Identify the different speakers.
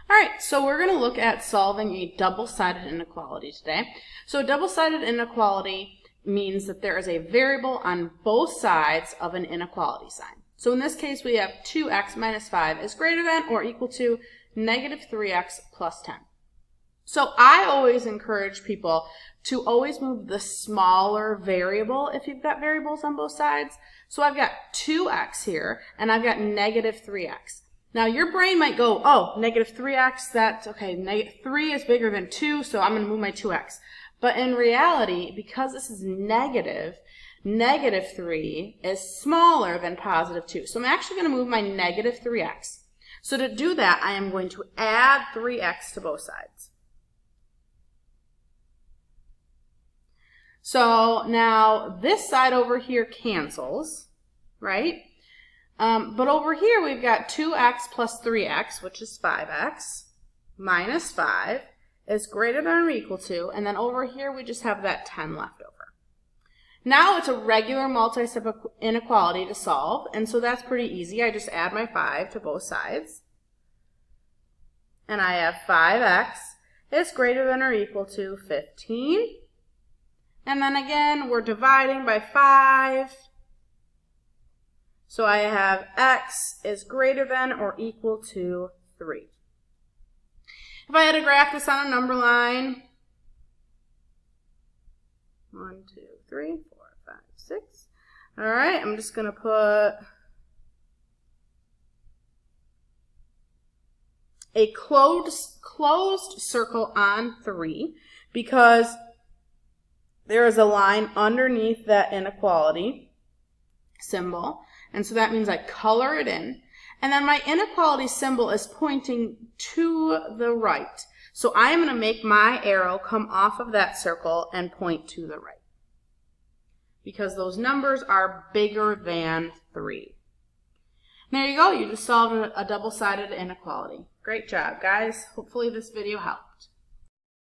Speaker 1: All right, so we're going to look at solving a double-sided inequality today. So a double-sided inequality means that there is a variable on both sides of an inequality sign. So in this case, we have 2x minus 5 is greater than or equal to negative 3x plus 10. So I always encourage people to always move the smaller variable if you've got variables on both sides. So I've got 2x here, and I've got negative 3x. Now your brain might go, oh, negative 3x, that's okay, 3 is bigger than 2, so I'm going to move my 2x. But in reality, because this is negative, negative 3 is smaller than positive 2. So I'm actually going to move my negative 3x. So to do that, I am going to add 3x to both sides. So now this side over here cancels, right? But over here we've got 2x plus 3x, which is 5x, minus 5 is greater than or equal to, and then over here we just have that 10 left over. Now it's a regular multi-step inequality to solve, and so that's pretty easy. I just add my 5 to both sides, and I have 5x is greater than or equal to 15. And then again, we're dividing by 5. So I have x is greater than or equal to 3. If I had to graph this on a number line, 1, 2, 3, 4, 5, 6. All right, I'm just going to put a closed circle on 3 because there is a line underneath that inequality symbol, and so that means I color it in. And then my inequality symbol is pointing to the right. So I am going to make my arrow come off of that circle and point to the right, because those numbers are bigger than 3. And there you go. You just solved a double-sided inequality. Great job, guys. Hopefully this video helped.